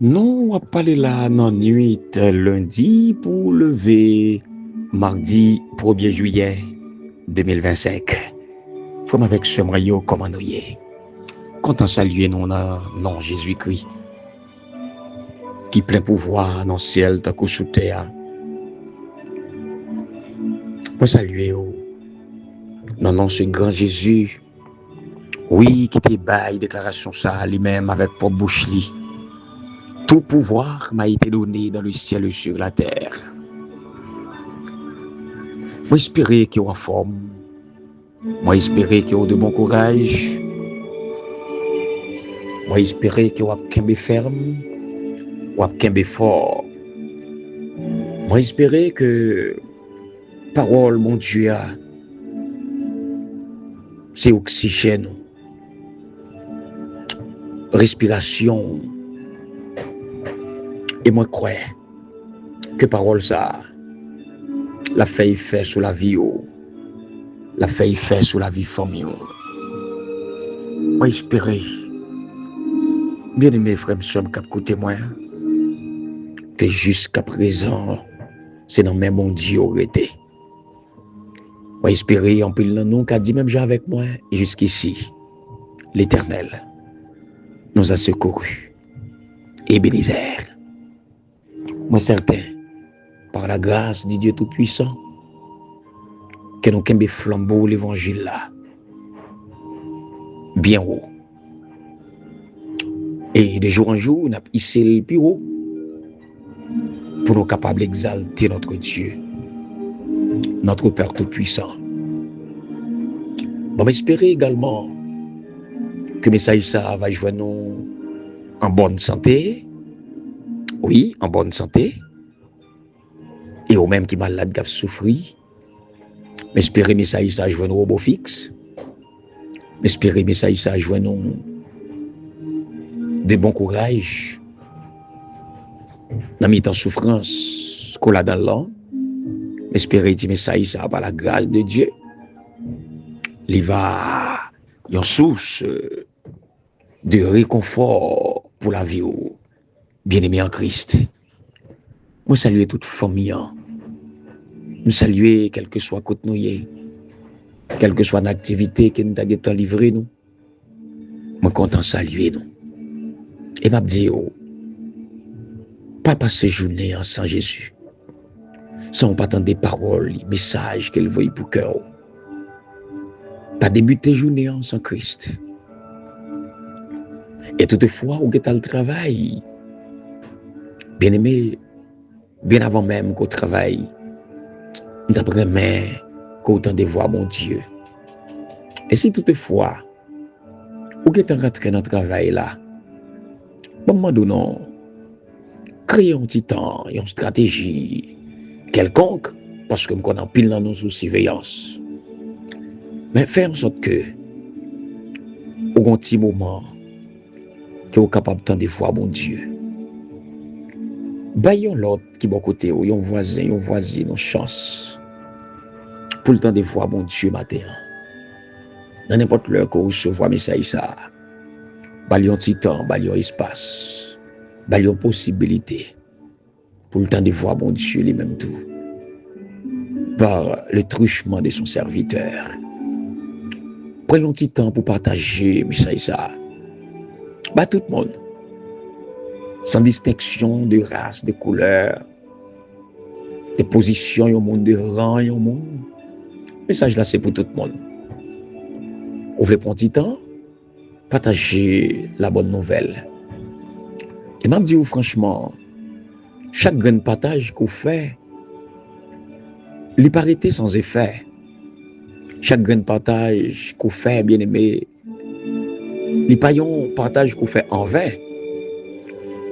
Nous on parlé là dans nuit lundi pour lever mardi 1er juillet 2025. Faut avec ce moyen comment nous y est. Content saluer nous dans nom Jésus-Christ qui plein pouvoir dans le ciel tant que sous terre. Moi saluer dans nom ce grand Jésus. Oui, qui te baille déclaration ça lui-même avec pour bouche li. Tout pouvoir m'a été donné dans le ciel et sur la terre. Moi espérer qu'il y en forme. Moi espérer qu'il y ait de bon courage. Moi espérer qu'il y ait qu'un ferme. Ou qu'un fort. Moi espérer que parole mon Dieu c'est oxygène. Respiration. Et moi crois que parole ça la fait fait sur la vie la fait fait sur la vie famille. Moi espérer bien aimé frère somme cap côté moi que jusqu'à présent c'est dans même mon Dieu aurait été. Moi espérer en pile non qu'a dit même Jean avec moi jusqu'ici l'Éternel nous a secourus. Ebenezer. Moi certain par la grâce du Dieu Tout-Puissant que nous avons flambeau l'évangile là bien haut. Et de jour en jour, nous avons hissé le plus haut pour nous capables d'exalter notre Dieu, notre Père Tout-Puissant. Bon, j'espère également que le message ça va jouer nous en bonne santé. Oui, en bonne santé. Et au même qui malade qui a souffri. J'espère que le message ça joue nous au beau fixe. J'espère que le message ça joue nous de bon courage. Dans mes temps souffrance qu'on a dans l'an. J'espère que le message ça par la grâce de Dieu. Il va une source de réconfort pour la vie bien-aimé en Christ. Moi saluer toute famille. Nous saluer quel que soit côté nous, quelle que soit l'activité que nous avons livré nous. Moi content saluer nous. Et m'a dit pas passer journée sans Jésus. Sans pas attendre des paroles, des messages qu'elle voit pour cœur. Pas débuter journée sans Christ. Et toutefois, où est le travail? Bien aimé, bien avant même qu'au travail, d'après mais qu'autant de voir mon Dieu. Et si toutefois, où est rentré dans le travail là, moment donnant, créer un petit temps, une stratégie quelconque, parce que nous connaissons pile dans nos surveillance. Mais faire en sorte que, au petit moment, que vous êtes capable de voir mon Dieu. Bayon l'autre qui est bon côté, yon voisin, yon voisine, yon chance. Pour le temps de voir mon Dieu matin. Dans n'importe l'heure que vous recevez un message ça. Bayon petit temps, bayon espace. Bayon possibilité. Pour le temps de voir mon Dieu lui-même tout. Par le truchement de son serviteur. Prenez un petit temps pour partager le message ça. Bah tout le monde. Sans distinction de race, de couleur, de position, au monde, de rang, au monde. Le message là, c'est pour tout le monde. Vous voulez prendre un petit temps, partager la bonne nouvelle. Et m'a dit franchement, chaque grain de partage qu'on fait, il paraît sans effet. Chaque grain de partage qu'on fait, bien aimé, il pas un partage qu'on fait en vain.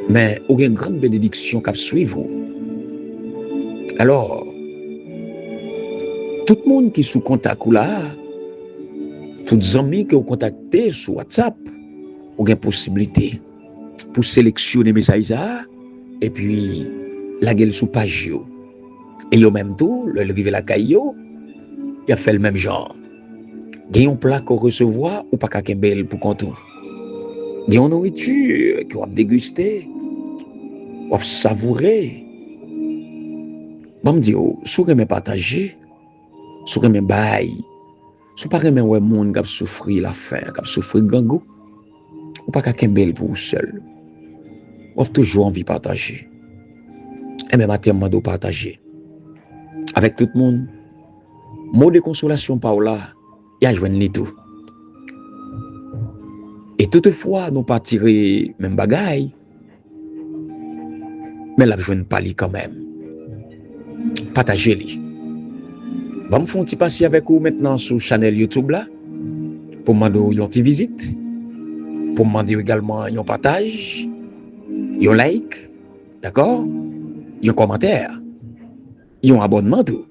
Mais il y a une grande bénédiction qui suit. Alors, tout le monde qui est sous contact là, tous les amis qui ont contacté sur WhatsApp, il y a une possibilité pour sélectionner les messages et puis la gueule sous page. Et au même temps, le rive la caillou, il a fait le même genre. Il y a un plat qu'on recevoir ou pas qu'un bel pour contour. Il y a une nourriture qu'on va déguster. ou savourer. Bon me dire, sou remen partager, sou remen bay, sou pas remen ouais moun qui souffrir la faim, qui souffrir gangou, ou pas qu'à kembel pour vous seul. Ou toujours envie de partager. Et même à terme de partager. Avec tout le monde, mot de consolation par là, il y a joindre les tout. Et toutefois, nous pas tirer même bagaille, mais la joindre pas li quand même. Partagez-les. Bon, me font un petit passer avec vous maintenant sur channel YouTube là, pour demander une petite visite, pour demander également un partage, un like, d'accord, un commentaire, un abonnement tout.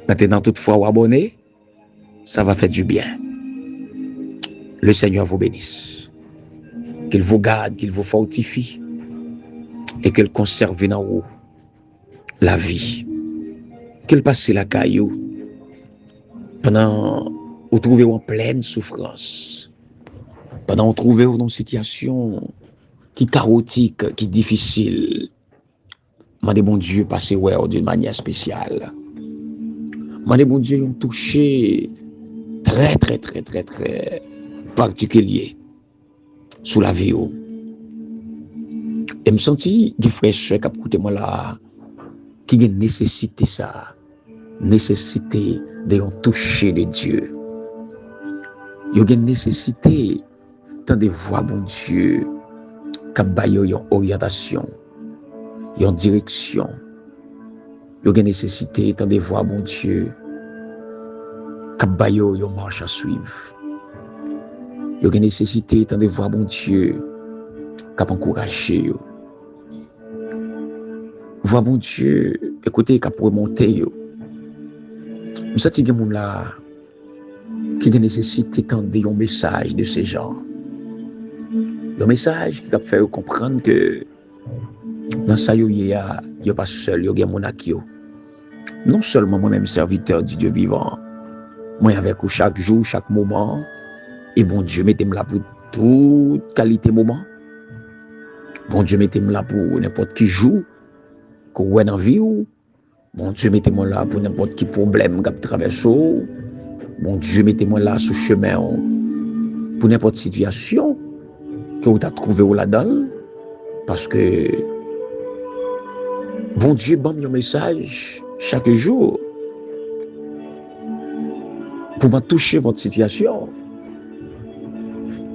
Maintenant, toutefois, vous abonnez, ça va faire du bien. Le Seigneur vous bénisse. Qu'il vous garde, qu'il vous fortifie et qu'il conserve dans vous la vie. Qu'il passe la caillou pendant vous trouvez en pleine souffrance, pendant vous trouvez dans une situation qui est chaotique, qui est difficile. Mandez bon Dieu passer d'une manière spéciale. Mandez bon Dieu un touché très particulier sous la vie. Et me senti des frères qui écoutent moi là, qui a nécessité ça, nécessité de toucher de Dieu. Il y a une nécessité de voir bon Dieu qui a une orientation, une direction. Il y a une nécessité de voir bon Dieu qui a une marche à suivre. Il y a une nécessité de voir bon Dieu qui a encouragé. Voir bon Dieu, écoutez, qui a remonté. Nous sentons que les gens qui ont nécessité d'entendre un message de ces gens. Un message qui va faire comprendre que dans ça, il n'y a pas seul, il y a mon akio. Non seulement moi-même serviteur du Dieu vivant, moi avec vous chaque jour, chaque moment, et bon Dieu, mettez-moi là pour toute qualité moment. Bon Dieu, mettez-moi là pour n'importe qui jour, que vous êtes dans la vie. Bon Dieu, mettez-moi là pour n'importe qui problème que vous traversez. Bon Dieu, mettez-moi là sur le chemin pour n'importe situation que vous avez trouvé là-dedans. Parce que bon Dieu donne un message chaque jour pour toucher votre situation.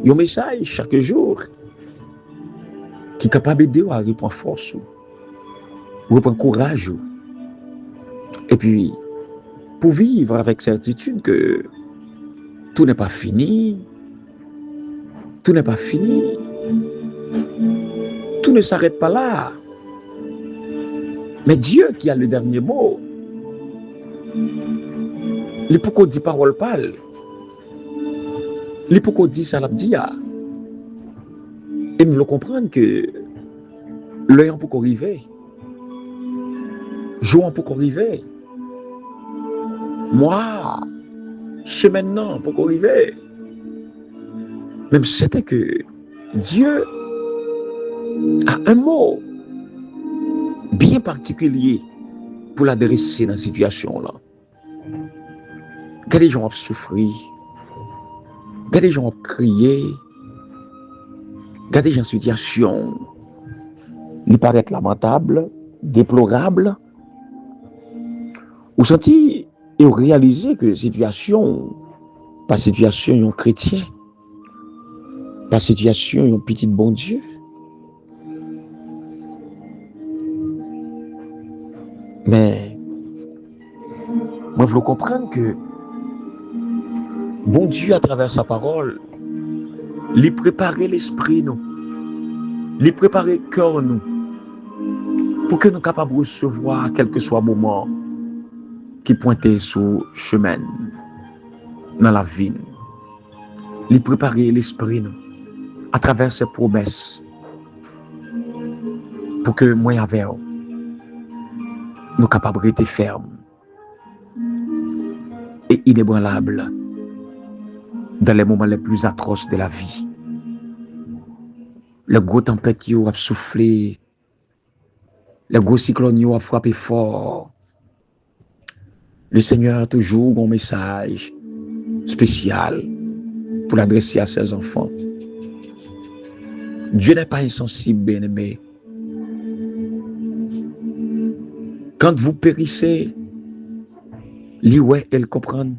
Un message chaque jour qui est capable d'aider à reprendre force, reprendre courage. Et puis, pour vivre avec certitude que tout n'est pas fini, tout n'est pas fini, tout ne s'arrête pas là. Mais Dieu qui a le dernier mot, il peut qu'on dit parole pâle, il peut qu'on dit salabdia. Et nous devons comprendre que l'œil peut qu'on arriver, jour peut qu'on arriver, moi, ce maintenant pour qu'on arrive. Même si c'était que Dieu a un mot bien particulier pour l'adresser dans cette situation-là. Quand les gens ont souffert, quand les gens ont crié, quand les gens en situation, ils paraissent lamentables, déplorables, ou senti et réaliser que situation, pas situation un chrétien, pas situation un petit bon Dieu. Mais moi je veux comprendre que bon Dieu à travers sa parole, il prépare l'esprit nous, il prépare le cœur nous, pour que nous soyons capables de recevoir quel que soit le moment qui pointait sur le chemin dans la vie. Il prépare l'esprit nous à travers ses promesses pour que moi avec nous soyons capables d'être fermes et inébranlables dans les moments les plus atroces de la vie. Le gros tempête qui a soufflé Les gros cyclones a frappé fort. Le Seigneur a toujours un message spécial pour l'adresser à ses enfants. Dieu n'est pas insensible, bien-aimé. Quand vous périssez, l'Ioué, elle comprend.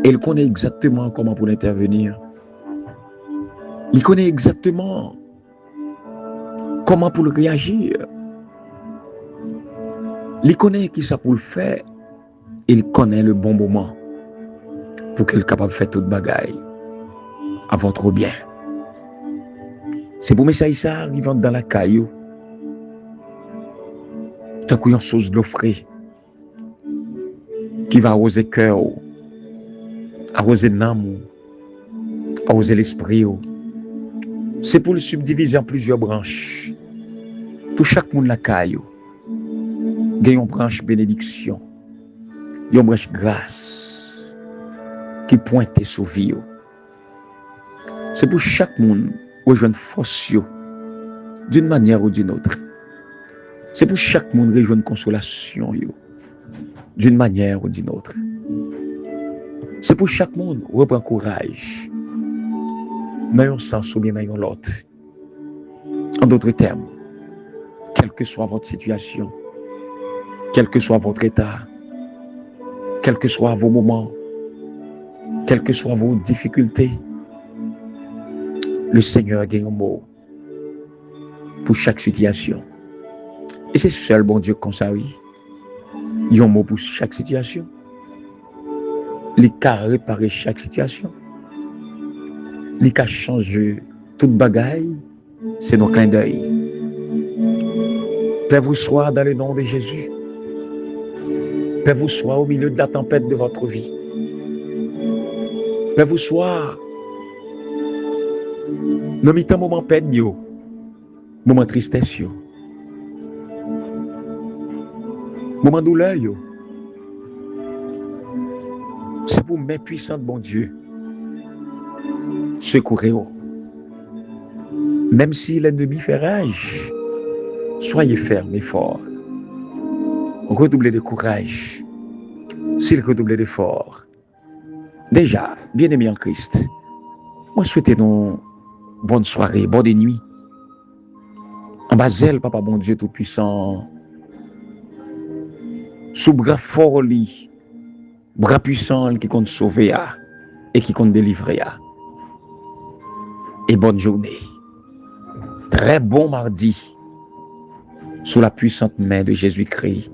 Elle connaît exactement comment pour intervenir. Il connaît exactement comment pour réagir. Il connaît qui ça pour le faire. Il connaît le bon moment pour qu'il soit capable de faire toute bagaille à votre bien. C'est pour message ça arrivant dans la caillou. Tant qu'il y a une chose de l'eau frais qui va arroser le cœur, arroser l'âme, arroser l'esprit. C'est pour le subdiviser en plusieurs branches. Tout chaque monde la caillou. Il y a une branche bénédiction. Il y a une branche grâce qui pointe sur vie. C'est pour chaque monde rejoindre force d'une manière ou d'une autre. C'est pour chaque monde rejoindre consolation d'une manière ou d'une autre. C'est pour chaque monde reprendre courage dans un sens ou bien dans l'autre. En d'autres termes, quelle que soit votre situation, quel que soit votre état, quels que soient vos moments, quelles que soient vos difficultés, le Seigneur a gagné un mot pour chaque situation. Et c'est seul bon Dieu comme ça, oui. Il y a un mot pour chaque situation. Il a réparé chaque situation. Il a changé toute bagaille. C'est nos clins d'œil. Père vous soit dans le nom de Jésus. Père vous soit au milieu de la tempête de votre vie. Père vous soit dans le moment peine, moment tristesse, moment douleur. C'est pour mes puissants, bon Dieu. Secourez-vous. Même si l'ennemi fait rage, soyez fermes et forts. Redoublez de courage, s'il redoublez d'efforts. Déjà, bien-aimés en Christ, moi souhaite nous bonne soirée, bonne nuit. En bas elle, Papa bon Dieu Tout-Puissant, sous bras fort lit, bras puissant qui compte sauver et qui compte délivrer. Et bonne journée. Très bon mardi, sous la puissante main de Jésus-Christ,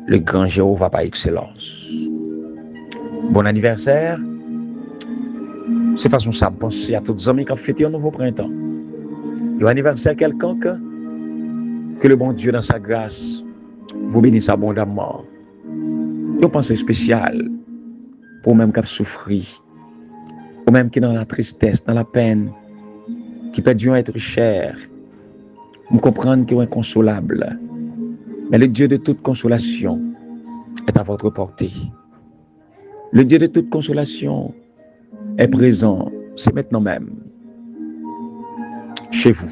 le grand Jéhovah par excellence. Bon anniversaire. C'est façon ça, penser à tous les amis qui ont fêté un nouveau printemps. Un anniversaire quelconque, que le bon Dieu dans sa grâce vous bénisse abondamment. Une pensée spéciale pour même qui a souffert, pour même qui est dans la tristesse, dans la peine, qui peut Dieu être cher. Vous comprenez qu'il est inconsolable. Mais le Dieu de toute consolation est à votre portée. Le Dieu de toute consolation est présent, c'est maintenant même, chez vous,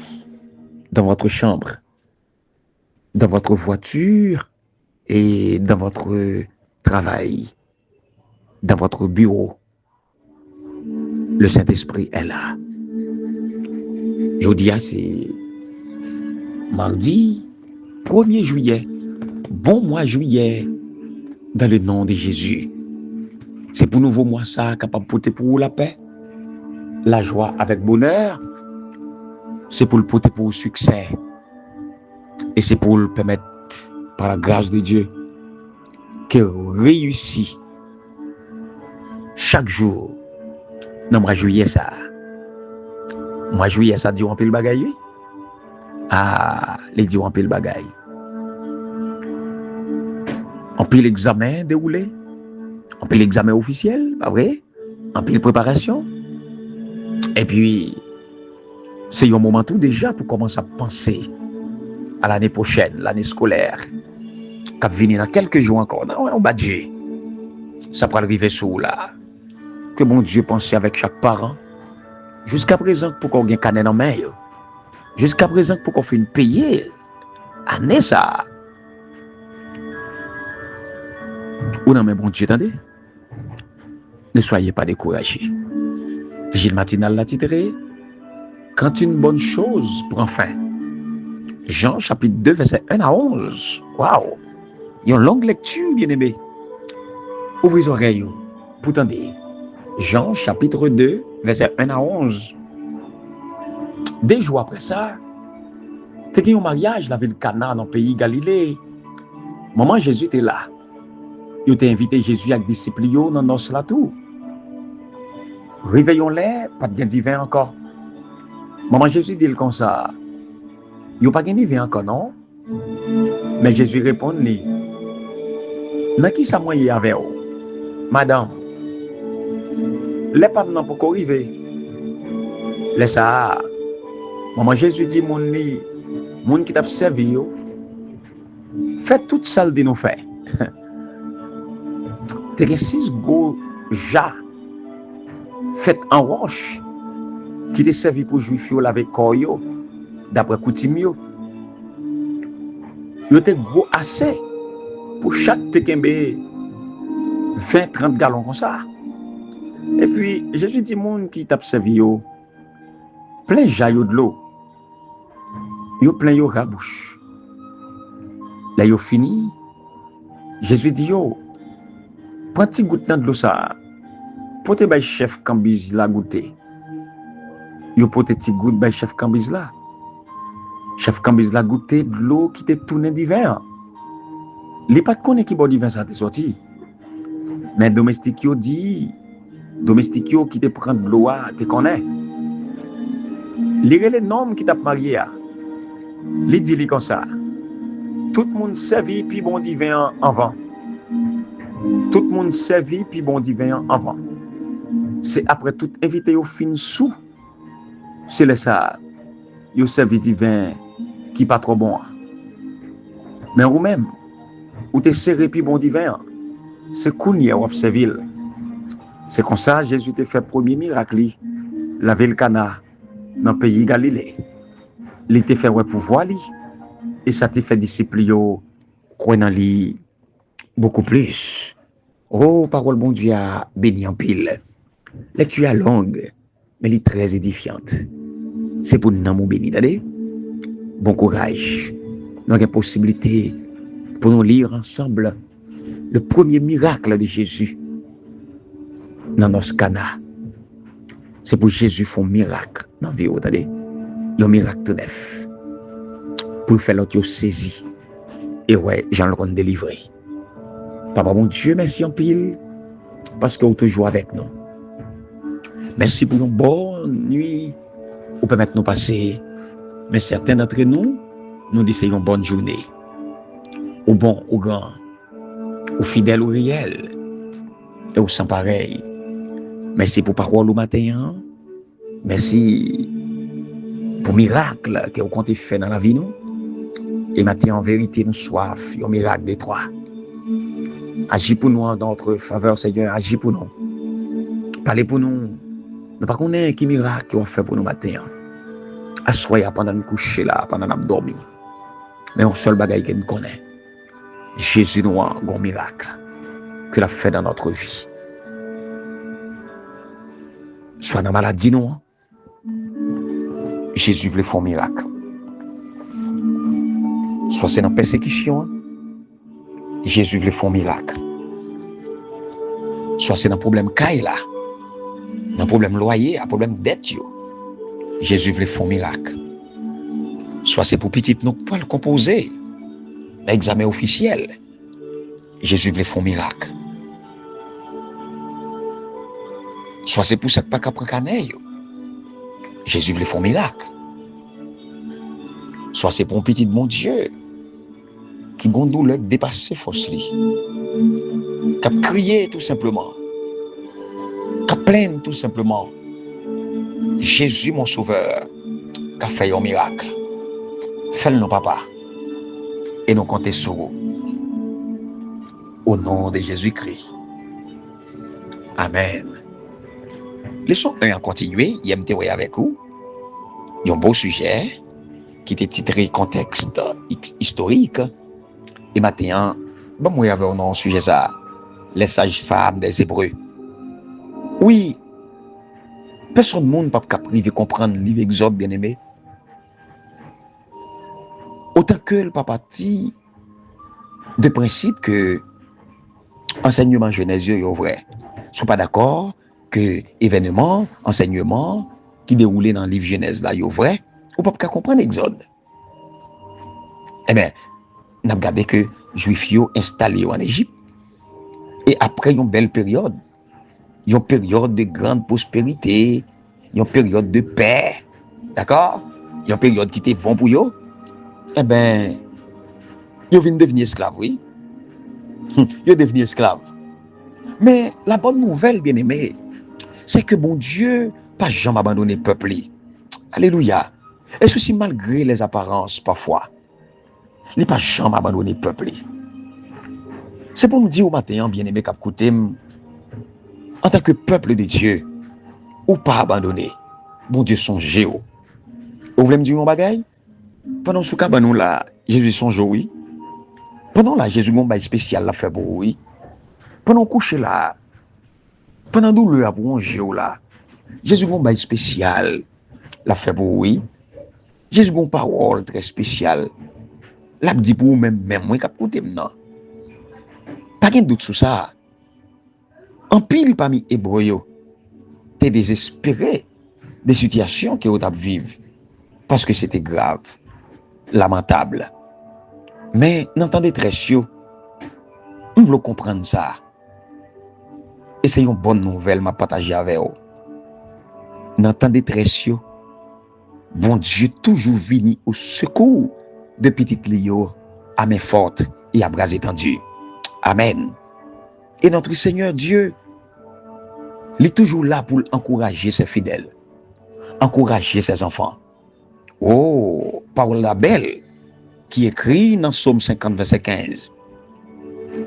dans votre chambre, dans votre voiture et dans votre travail, dans votre bureau. Le Saint-Esprit est là. Jeudi, c'est mardi 1er juillet. Bon mois juillet, dans le nom de Jésus. C'est pour nouveau mois ça, capable de porter pour vous la paix, la joie avec bonheur. C'est pour le porter pour le succès. Et c'est pour le permettre, par la grâce de Dieu, qu'il réussisse chaque jour. Non, moi juillet ça. Moi juillet ça dit on peut le bagaille. Ah, les dit on peut le bagaille. On peut l'examen déroulé. On peut l'examen officiel, pas vrai? On peut la préparation. Et puis, c'est un moment tout déjà pour commencer à penser à l'année prochaine, l'année scolaire, qui va venir dans quelques jours encore. Non, on va dire. Ça pourra arriver sous là. Que bon Dieu pense avec chaque parent. Jusqu'à présent, pour qu'on ait un canet en main. Jusqu'à présent, pour qu'on fasse une payer. Année ça. Ou non, mais bon Dieu, attendez. Ne soyez pas découragés. Vigile matinal l'a titré quand une bonne chose prend fin. Jean chapitre 2, verset 1 à 11. Waouh! Une longue lecture, bien-aimé. Ouvrez les oreilles pour entendre. Jean chapitre 2, verset 1 à 11. Des jours après ça, il y a un mariage dans la ville Cana, dans le pays Galilée. Maman Jésus était là. Il a invité Jésus avec des disciples dans nos là tout. Réveillons-les, pas de divin encore. Maman Jésus dit comme ça. Il n'y a pas de divin encore, non? Mais Jésus répond, dans qui ça moyen avec vous? Madame, les femmes n'ont pas arrivé. Laisse ça. Maman Jésus dit, mon qui t'a servi, faites tout ça de nous faire. T'es que 6 gros jas fait en roche qui te servi pour juif avec koyo d'après coutume yo. Yo te gros assez pour chaque tekembe 20-30 gallons comme ça. Et puis Jésus dit monde qui t'a servi yo plein jaillot de l'eau. Yo plein yo rabouche. Là yo fini. Jésus dit yo prends petit goutte de l'eau ça. Pote bay chef Cambiz la goûter. Yo pote petit goutte bay chef Cambiz là. Chef Cambiz la goûter de l'eau qui te tourne d'hiver. Li pas connaît qui bon d'hiver ça te sorti. Mais domestique yo dit domestique yo qui te prend de l'eau te connaît. Li relè nom qui t'a marié a. Li dit li comme ça. Tout le monde servi puis bon d'hiver avant. Tout le monde servi puis bon divin avant. C'est après tout invité au fin sous. C'est le ça. Yo servi divin qui pas trop bon. Mais ou même ou te serré puis bon divin. C'est coulnier ou servil. C'est comme ça Jésus te fait premier miracle la ville Cana dans le pays Galilée. Il te fait ouais pouvoir li et ça te fait disciple yo croire dans lui beaucoup plus. Oh, parole bon Dieu a béni en pile. Lecture est longue, mais elle est très édifiante. C'est pour nous mon béni, d'aller. Bon courage. Nous avons la possibilité pour nous lire ensemble le premier miracle de Jésus dans notre Cana. C'est pour Jésus faire un miracle dans la vie, d'aller. Un miracle tout neuf. Pour faire l'autre saisi. Et ouais, j'en ai délivré. Papa, mon Dieu, merci en pile, parce que vous êtes toujours avec nous. Merci pour une bonne nuit, vous permettez de nous passer, mais certains d'entre nous, nous disons une bonne journée. Au bon, au grand, au fidèle, au réel, et au sans pareil. Merci pour parole au matin, merci pour miracle que vous comptez faire dans la vie, nous. Et maintenant, en vérité, nous soif, un miracle des trois. Agis pour nous dans notre faveur, Seigneur. Agis pour nous. Parlez pour nous. Nous ne connaissons pas qui miracle qu'on fait pour nous matin. Assoyez pendant nous coucher là, pendant nous dormir. Mais un seul bagage que nous connaissons. Jésus nous a un miracle que l'a fait dans notre vie. Soit dans la maladie, nous. Jésus voulait faire un miracle. Soit c'est dans la persécution. Jésus voulait faire un miracle. Soit c'est dans le problème caille là, dans le problème loyer, un problème dette. Jésus voulait faire un miracle. Soit c'est pour petit nous pas le composer, l'examen officiel. Jésus voulait faire un miracle. Soit c'est pour ça que pas qu'à prendre caneille. Jésus voulait faire un miracle. Soit c'est pour un petit mon Dieu qui a douleur dépasser force li, qui a crié tout simplement, qui a plaint tout simplement. Jésus mon sauveur, qui a fait un miracle. Fais-le non papa. Et nous comptons sur vous. Au nom de Jésus-Christ. Amen. Laissons un continuer, il y a avec vous. Il y a un beau sujet. qui était titré contexte historique. Et maintenant, bon, moi, j'avais un sujet ça, les sages-femmes des Hébreux. Oui, personne ne peut pas comprendre le livre Exode, bien aimé. Autant que le papa dit de principe que enseignement Genèse est vrai. Ils ne sont pas d'accord que événement, enseignement qui déroulait dans le livre Genèse là est vrai. Ou pas comprendre Exode. Eh bien, on a regardé que les Juifs sont installés en Égypte. Et après une belle période, une période de grande prospérité, une période de paix, d'accord? Une période qui était bon pour eux. Eh bien, ils viennent devenir esclaves, oui. Ils devenir esclaves. Mais la bonne nouvelle, bien aimé, c'est que bon Dieu pas jamais abandonné le peuple. Alléluia. Et ceci malgré les apparences parfois. Il n'a pas jamais abandonné le peuple. C'est pour nous dire au matin, bien aimé, Cap Koutem, en tant que peuple de Dieu, ou pas abandonné, bon Dieu songe. Vous voulez me dire un bagay? Pendant ce cas, nous là, Jésus songe, oui. Pendant là, Jésus a un spécial la fait pour oui. Pendant coucher là, pendant douleur pour un là, Jésus a un spécial la fait pour oui. Jésus a une parole très spéciale. La dit pour même moi Cap Koutem non. Pas de doute sur ça. En pile parmi Hébreux, t'es désespéré des situations que vous vivent parce que c'était grave, lamentable. Mais n'entendez très sûr, on veut comprendre ça. Et c'est une bonne nouvelle m'a partager avec vous. N'entendez très sûr, bon Dieu toujours venu au secours de petites Lio à main forte et à bras étendus. Amen. Et notre Seigneur Dieu, il est toujours là pour encourager ses fidèles, encourager ses enfants. Oh, parole la belle qui écrit dans Psaume 50, verset 15.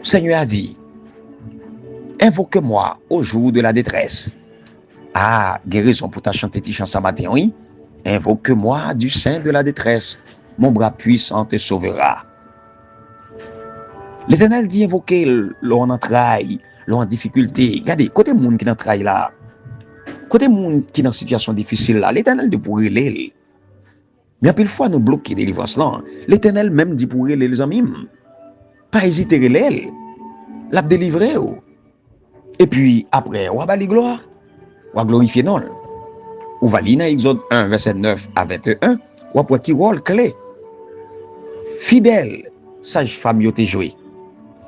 Seigneur a dit, invoque-moi au jour de la détresse. Ah, guérison pour ta chanter tes chansons matin, oui. Invoque-moi du sein de la détresse. Mon bras puissant te sauvera. L'Éternel dit invoquer l'on en traille, l'on en difficulté. Regardez, côté monde qui dans traille là, côté monde qui dans situation difficile là, l'Éternel dit pour l'aider. Mais à pile fois nous bloquer délivrance là, l'Éternel même dit pour les amis, pas hésiter à l'aider, l'a délivrer. Et puis après, on va la gloire, on va glorifier non. On va lire dans Exode 1 verset 9 à 21, on va qui rôle clé. Fidèle, sage femme yo te joué.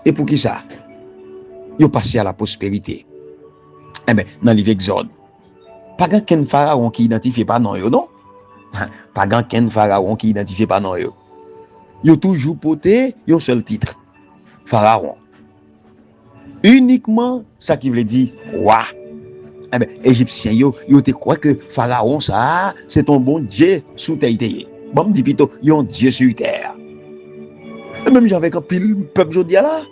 Et pour qui ça? Yo passé à la prospérité. Eh bien, dans livre Exode, pas qu'un pharaon qui identifie pas non yo, non? Pas qu'un pharaon qui identifie pas non yo. Yo toujours porté un seul titre. Pharaon. Uniquement ça qui veut dire roi. Eh bien, Égyptien yo te croit que pharaon ça, c'est ton bon Dieu sous terre. Bon, me dit plutôt, yon Dieu sur terre. Et même j'avais un pile peuple jodi là,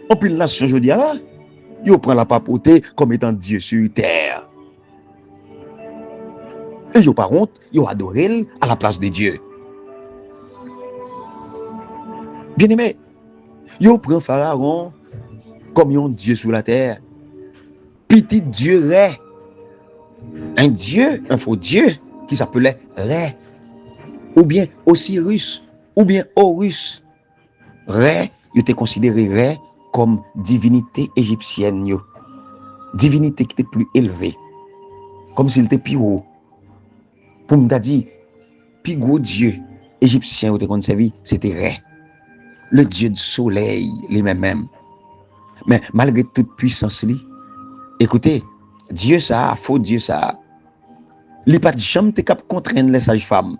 un pile nation jodi là, yo prend la papauté comme étant Dieu sur terre. Et yo par contre, yo adore à la place de Dieu. Bien aimé, yo prend pharaon comme un Dieu sur la terre. Petit Dieu Ré. Un Dieu, un faux Dieu qui s'appelait Ré. Ou bien Osiris, ou bien Horus. Ré, il était considéré Ré comme divinité égyptienne. Divinité qui était plus élevée. Comme s'il était plus haut. Pour me dire, plus gros Dieu égyptien qui était conservé, c'était Ré. Le Dieu du soleil, les mêmes. Mais malgré toute puissance, écoutez, Dieu ça, faux Dieu ça, il n'est pas de jamais capable de contraindre les sages-femmes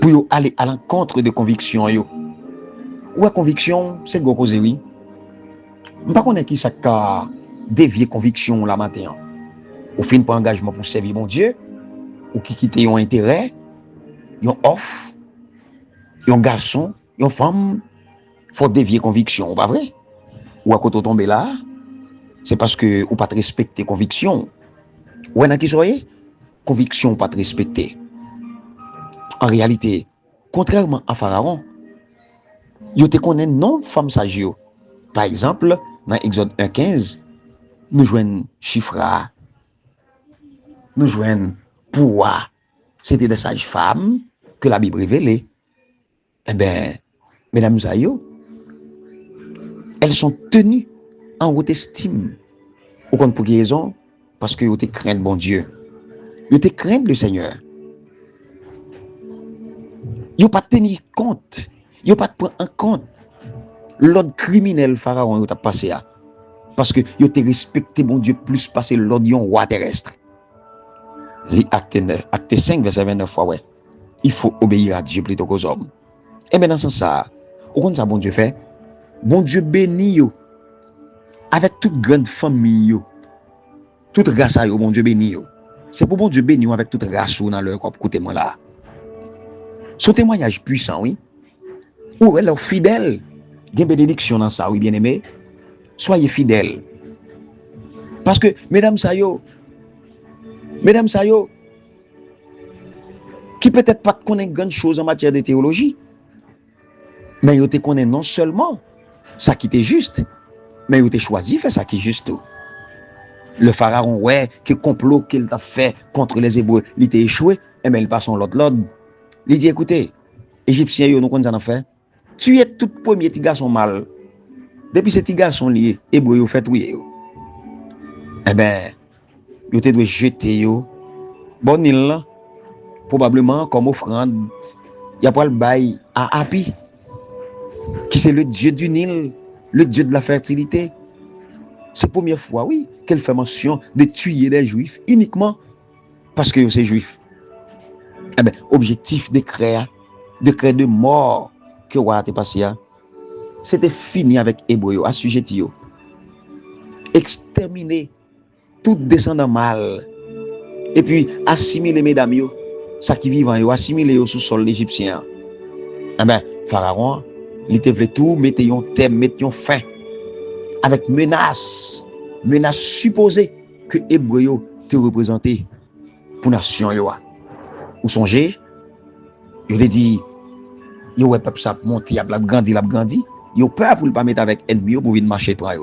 pour aller à l'encontre de convictions. Ou à conviction, c'est gros cause, oui. Je ne sais pas qui ça a dévié conviction la matin. Ou fin pour engagement pour servir mon Dieu, ou qui quitte un intérêt, un off, un garçon, une femme, il faut dévier conviction, pas vrai? Ou à côté tomber là, c'est parce que ou pas respecter conviction. Ou en a qui soyez, conviction pas respecter. En réalité, contrairement à Pharaon, yo te connaît non femme sage yo. Par exemple, dans Exode 1:15, nous joignons Chifra, nous joignons Poua. C'était des sages femmes que la Bible révélait. Eh bien, mesdames et messieurs, elles sont tenues en haute estime. Au compte pour quelle raison? Parce que vous te craignent bon Dieu. Vous te craignent le Seigneur. Vous pas tenir compte. Vous pas prendre en compte l'ordre criminel pharaon vous a passé à. Parce que vous te respecté bon Dieu plus passer l'ordre roi terrestre. Les acte 5, verset 29 fois, ouais. Il faut obéir à Dieu plutôt qu'aux hommes. Et bien dans ce sens, ça, au compte ça, bon Dieu fait, bon Dieu bénit yo, avec toute grande famille yo, toute race yo, bon Dieu bénit yo. C'est pour bon Dieu bénit yo avec toute race dans leur corps, écoutez-moi là. Son témoignage puissant, oui. Ou elle est fidèle. Il y a une bénédiction dans ça, oui, bien aimé. Soyez fidèles. Parce que, mesdames Sayo, qui peut-être pas connaît grande chose en matière de théologie, mais ils te connaissent non seulement ça qui était juste, mais ils ont choisi faire ça qui est juste. Le pharaon, ouais, que complot qu'il a fait contre les Hébreux, il était échoué, et bien il passe en l'autre. Il dit, écoutez, Égyptiens, nous connaissons ça fait. Tu es tout premier petit garçon mal. Depuis ces petits garçons liés, Hébreux, ils ont fait trouiller. Eh bien, ils te doivent jeter yo. Bon île là, probablement comme offrande, il y a pas le bail à Hapi, qui c'est le dieu du Nil, le dieu de la fertilité. C'est la première fois, oui, qu'elle fait mention de tuer des juifs uniquement parce que c'est juif. Eh bien, objectif décret de mort que roi a passé, c'était fini avec Hébreu, assujetti, exterminer tout descendant mal, et puis assimiler mesdames, ça qui vivant, assimiler sous sol égyptien. Eh bien, Pharaon, il te voulait tout, mettre un thème, mettre un fin, avec menace supposée que Hébreu te représenté pour nation. Ou songez, il a dit, il ouais peuple ça monter, il a grandi, il a peur pour ne pas mettre avec ennemi pour venir marcher toi.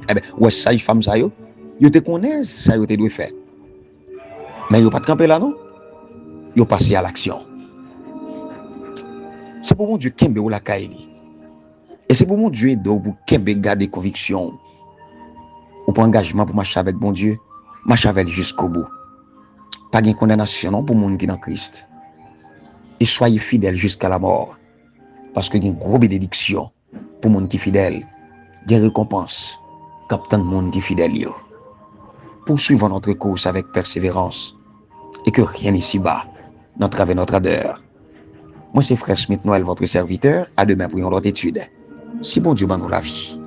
Eh bien, ouais, sage femme ça yo te connaissent, ça yo te doit faire. Mais il pas de camper là non? Il passé à l'action. C'est pour mon Dieu kembe ou la kaili. Et c'est pour mon Dieu aider pour kembe garder conviction. Ou pour engagement pour marcher avec bon Dieu, marcher avec jusqu'au bout. Pas de condamnation non pour monde qui est dans Christ. Et soyez fidèles jusqu'à la mort. Parce qu'il y a une grosse bénédiction pour monde qui est fidèle. Des récompenses pour tant de monde qui est fidèle. Poursuivons notre course avec persévérance. Et que rien ici-bas n'entrave notre ardeur. Moi, c'est Frère Smith Noël, votre serviteur. À demain pour une autre étude. Si bon Dieu m'en la vie.